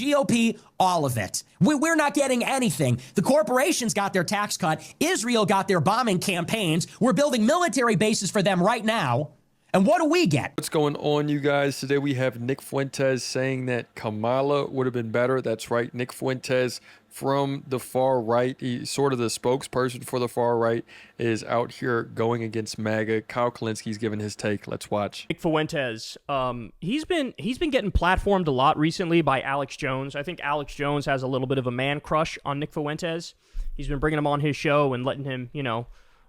GOP, all of it. We're not getting anything. The corporations got their tax cut. Israel got their bombing campaigns. We're building military bases for them right now. And what do we get? What's going on, you guys? Today we have Nick Fuentes saying that Kamala would have been better. That's right. Nick Fuentes from the far right, he's sort of the spokesperson for the far right, is out here going against MAGA. Kyle Kulinski's giving his take. Let's watch. Nick Fuentes, he's been getting platformed a lot recently by Alex Jones. I think Alex Jones has a little bit of a man crush on Nick Fuentes. He's been bringing him on his show and letting him,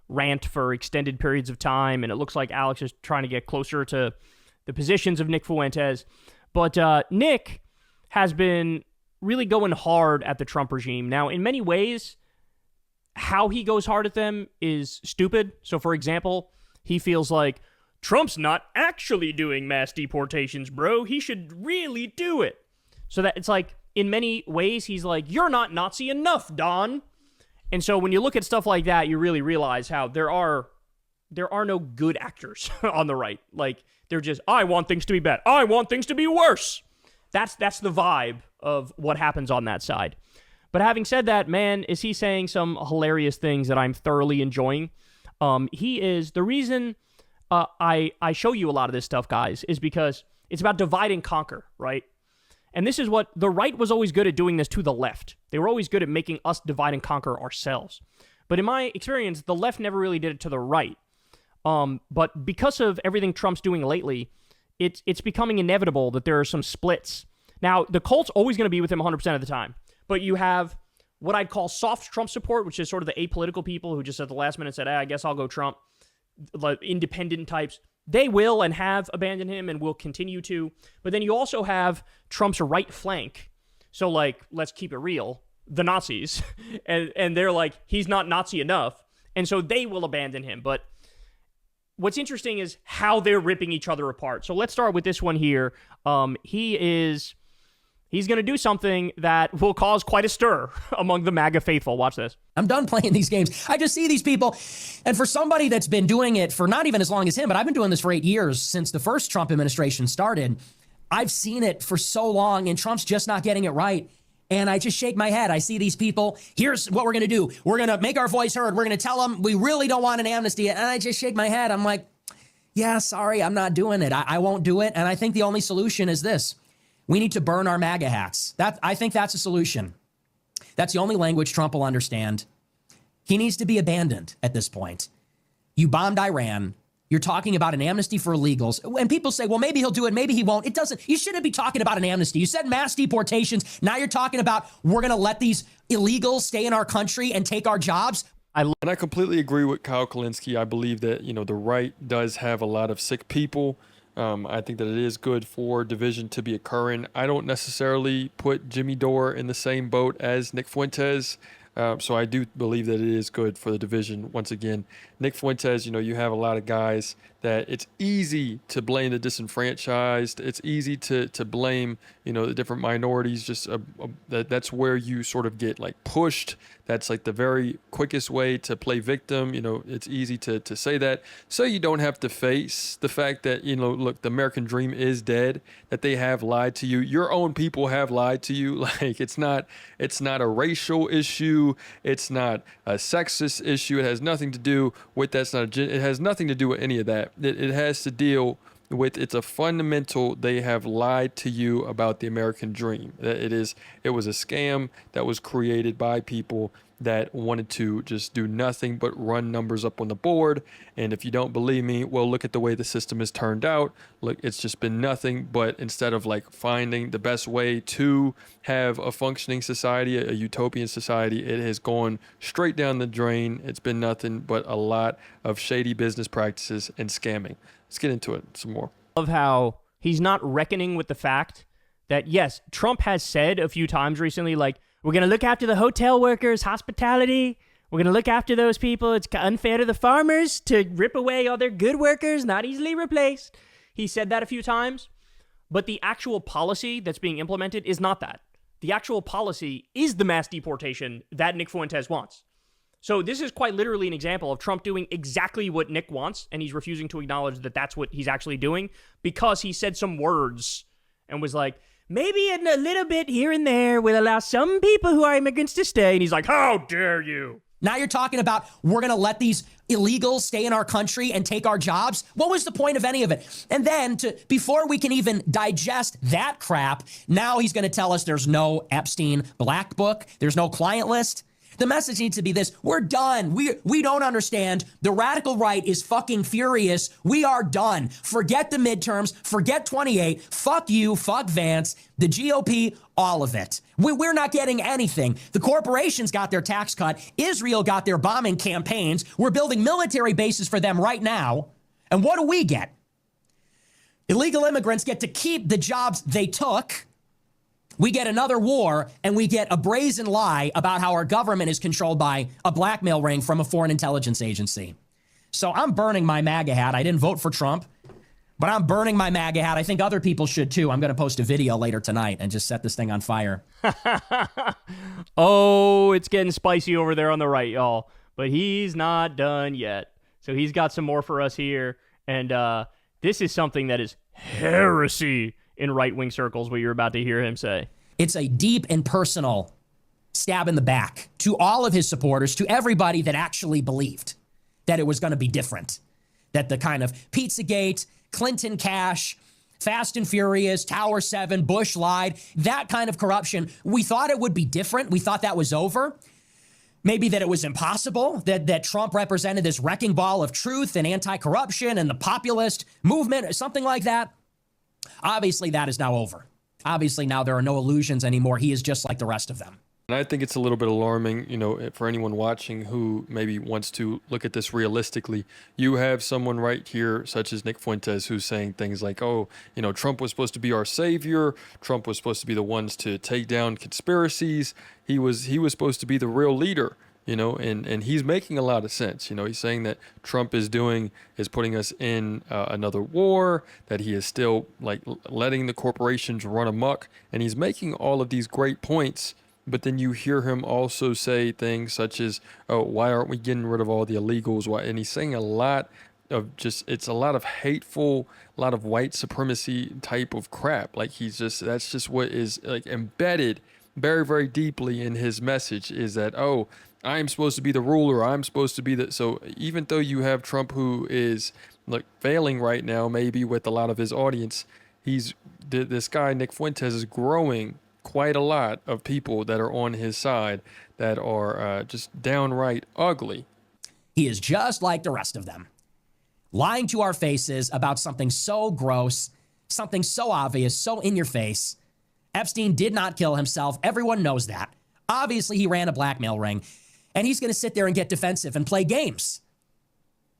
rant for extended periods of time, and it looks like Alex is trying to get closer to the positions of Nick Fuentes. But Nick has been really going hard at the Trump regime. Now, in many ways, how he goes hard at them is stupid. So, for example, he feels like Trump's not actually doing mass deportations, bro. He should really do it. So that it's like, in many ways, he's like, you're not Nazi enough, Don. And so when you look at stuff like that, you really realize how there are no good actors on the right. Like, they're just, I want things to be bad. I want things to be worse. That's the vibe of what happens on that side. But having said that, man, is he saying some hilarious things that I'm thoroughly enjoying? He is. The reason I show you a lot of this stuff, guys, is because it's about divide and conquer, right? And this is what the right was always good at doing this to the left. They were always good at making us divide and conquer ourselves. But in my experience, the left never really did it to the right. But because of everything Trump's doing lately, it's becoming inevitable that there are some splits. Now, the cult's always going to be with him 100% of the time. But you have what I'd call soft Trump support, which is sort of the apolitical people who just at the last minute said, I guess I'll go Trump. Like independent types. They will and have abandoned him and will continue to. But then you also have Trump's right flank. So, like, let's keep it real. The Nazis. and they're like, he's not Nazi enough. And so they will abandon him. But what's interesting is how they're ripping each other apart. So let's start with this one here. He's going to do something that will cause quite a stir among the MAGA faithful. Watch this. I'm done playing these games. I just see these people. And for somebody that's been doing it for not even as long as him, but I've been doing this for 8 years since the first Trump administration started. I've seen it for so long, and Trump's just not getting it right. And I just shake my head. I see these people. Here's what we're going to do. We're going to make our voice heard. We're going to tell them we really don't want an amnesty. And I just shake my head. I'm like, yeah, sorry, I'm not doing it. I won't do it. And I think the only solution is this. We need to burn our MAGA hats. I think that's a solution. That's the only language Trump will understand. He needs to be abandoned at this point. You bombed Iran. You're talking about an amnesty for illegals. And people say, well, maybe he'll do it. Maybe he won't. It doesn't. You shouldn't be talking about an amnesty. You said mass deportations. Now you're talking about we're going to let these illegals stay in our country and take our jobs. And I completely agree with Kyle Kulinski. I believe that, the right does have a lot of sick people. I think that it is good for division to be occurring. I don't necessarily put Jimmy Dore in the same boat as Nick Fuentes. So I do believe that it is good for the division. Once again, Nick Fuentes, you have a lot of guys that it's easy to blame the disenfranchised. It's easy to blame, the different minorities. Just that's where you sort of get like pushed. That's like the very quickest way to play victim. It's easy to say that. So you don't have to face the fact that, look, the American dream is dead, that they have lied to you. Your own people have lied to you. Like it's not a racial issue. It's not a sexist issue. It has nothing to do with that's not it has nothing to do with any of that. It has to deal with it's a fundamental. They have lied to you about the American dream. It was a scam that was created by people that wanted to just do nothing but run numbers up on the board. And if you don't believe me, well, look at the way the system has turned out. Look, it's just been nothing but instead of like finding the best way to have a functioning society, a utopian society, it has gone straight down the drain. It's been nothing but a lot of shady business practices and scamming. Let's get into it some more. Of how he's not reckoning with the fact that, yes, Trump has said a few times recently, like, we're going to look after the hotel workers, hospitality. We're going to look after those people. It's unfair to the farmers to rip away all their good workers, not easily replaced. He said that a few times. But the actual policy that's being implemented is not that. The actual policy is the mass deportation that Nick Fuentes wants. So this is quite literally an example of Trump doing exactly what Nick wants, and he's refusing to acknowledge that that's what he's actually doing because he said some words and was like, maybe in a little bit here and there will allow some people who are immigrants to stay. And he's like, how dare you? Now you're talking about we're going to let these illegals stay in our country and take our jobs. What was the point of any of it? And then before we can even digest that crap, now he's going to tell us there's no Epstein black book. There's no client list. The message needs to be this: we're done. We don't understand. The radical right is fucking furious. We are done. Forget the midterms. Forget 28. Fuck you. Fuck Vance. The GOP. All of it. We're not getting anything. The corporations got their tax cut. Israel got their bombing campaigns. We're building military bases for them right now. And what do we get? Illegal immigrants get to keep the jobs they took. We get another war, and we get a brazen lie about how our government is controlled by a blackmail ring from a foreign intelligence agency. So I'm burning my MAGA hat. I didn't vote for Trump, but I'm burning my MAGA hat. I think other people should too. I'm going to post a video later tonight and just set this thing on fire. Oh, it's getting spicy over there on the right, y'all. But he's not done yet. So he's got some more for us here. And this is something that is heresy in right-wing circles, what you're about to hear him say. It's a deep and personal stab in the back to all of his supporters, to everybody that actually believed that it was going to be different, that the kind of Pizzagate, Clinton cash, Fast and Furious, Tower 7, Bush lied, that kind of corruption, we thought it would be different. We thought that was over. Maybe that it was impossible, that Trump represented this wrecking ball of truth and anti-corruption and the populist movement, or something like that. Obviously, that is now over. Obviously, now there are no illusions anymore. He is just like the rest of them. And I think it's a little bit alarming, for anyone watching who maybe wants to look at this realistically. You have someone right here, such as Nick Fuentes, who's saying things like, Trump was supposed to be our savior. Trump was supposed to be the ones to take down conspiracies. He was supposed to be the real leader. And he's making a lot of sense. He's saying that Trump is putting us in another war, that he is still letting the corporations run amok. And he's making all of these great points. But then you hear him also say things such as, why aren't we getting rid of all the illegals? Why? And he's saying a lot of it's a lot of hateful, a lot of white supremacy type of crap. That's just what is embedded very, very deeply in his message, is that, I'm supposed to be the ruler. I'm supposed to be so even though you have Trump, who is failing right now, maybe with a lot of his audience, this guy, Nick Fuentes, is growing quite a lot of people that are on his side that are just downright ugly. He is just like the rest of them, lying to our faces about something so gross, something so obvious, so in your face. Epstein did not kill himself. Everyone knows that. Obviously, he ran a blackmail ring. And he's going to sit there and get defensive and play games.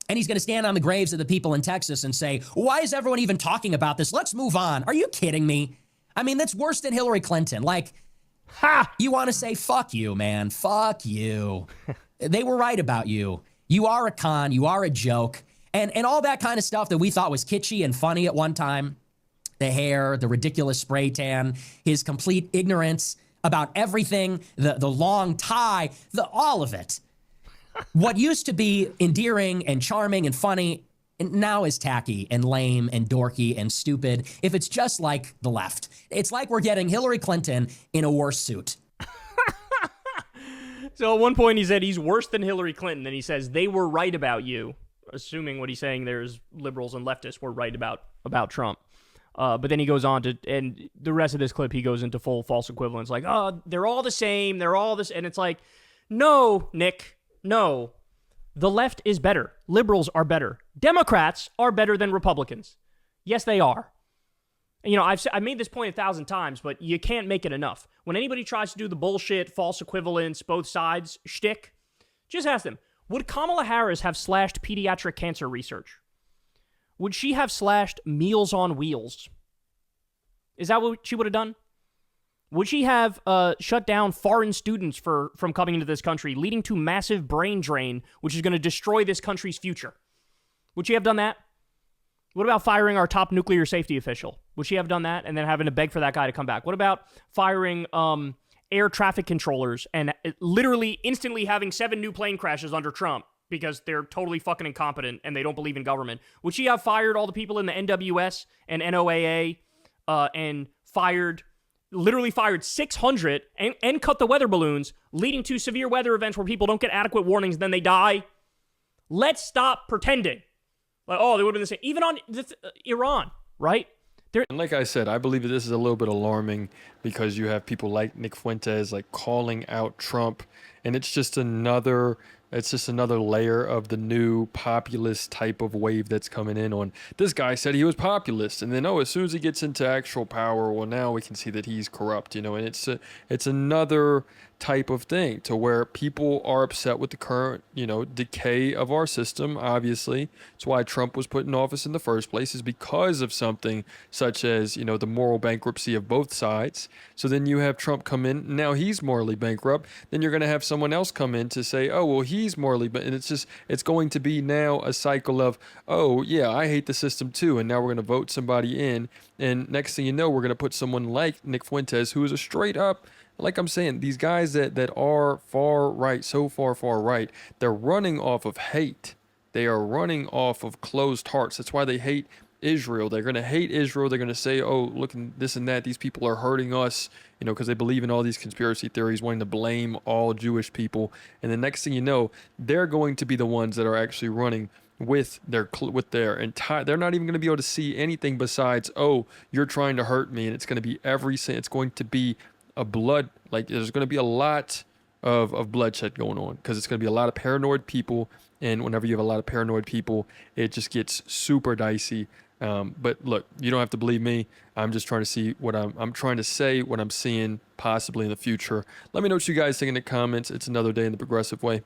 And he's going to stand on the graves of the people in Texas and say, why is everyone even talking about this? Let's move on. Are you kidding me? I mean, that's worse than Hillary Clinton. You want to say, fuck you, man. Fuck you. They were right about you. You are a con. You are a joke. And all that kind of stuff that we thought was kitschy and funny at one time. The hair, the ridiculous spray tan, his complete ignorance about everything, the long tie, all of it. What used to be endearing and charming and funny now is tacky and lame and dorky and stupid. If it's just like the left, it's like we're getting Hillary Clinton in a worse suit. So at one point he said he's worse than Hillary Clinton, and he says they were right about you, assuming what he's saying there is liberals and leftists were right about Trump. But then he goes on to, and the rest of this clip, he goes into full false equivalence, they're all the same, they're all this, and it's like, no, Nick, no. The left is better. Liberals are better. Democrats are better than Republicans. Yes, they are. And, I've made this point 1,000 times, but you can't make it enough. When anybody tries to do the bullshit, false equivalence, both sides shtick, just ask them, would Kamala Harris have slashed pediatric cancer research? Would she have slashed Meals on Wheels? Is that what she would have done? Would she have shut down foreign students from coming into this country, leading to massive brain drain, which is going to destroy this country's future? Would she have done that? What about firing our top nuclear safety official? Would she have done that and then having to beg for that guy to come back? What about firing air traffic controllers and literally instantly having 7 new plane crashes under Trump because they're totally fucking incompetent and they don't believe in government? Would she have fired all the people in the NWS and NOAA and fired literally fired 600 and cut the weather balloons, leading to severe weather events where people don't get adequate warnings, then they die. Let's stop pretending. Like, oh, they would have been the same. Even on Iran, right? And like I said, I believe that this is a little bit alarming because you have people like Nick Fuentes like calling out Trump, and it's just another layer of the new populist type of wave that's coming in on. This guy said he was populist, and then as soon as he gets into actual power, well, now we can see that he's corrupt, and it's another type of thing to where people are upset with the current, decay of our system. Obviously, it's why Trump was put in office in the first place, is because of something such as, the moral bankruptcy of both sides. So then you have Trump come in, now he's morally bankrupt. Then you're going to have someone else come in to say, oh, well, he's morally, and it's going to be now a cycle of, oh yeah, I hate the system too, and now we're going to vote somebody in, and next thing you know, we're going to put someone like Nick Fuentes, who is a straight up, like I'm saying, these guys that are far right, so far right, they're running off of hate. They are running off of closed hearts. That's why they hate Israel. They're going to hate Israel. They're going to say, oh, look, this and that. These people are hurting us, because they believe in all these conspiracy theories, wanting to blame all Jewish people. And the next thing you know, they're going to be the ones that are actually running with their entire, they're not even going to be able to see anything besides, oh, you're trying to hurt me. And it's going to be it's going to be there's going to be a lot of bloodshed going on, because it's going to be a lot of paranoid people, and whenever you have a lot of paranoid people, it just gets super dicey. But look, you don't have to believe me. I'm just trying to see what I'm trying to say what I'm seeing possibly in the future. Let me know what you guys think in the comments. It's another day in the progressive way.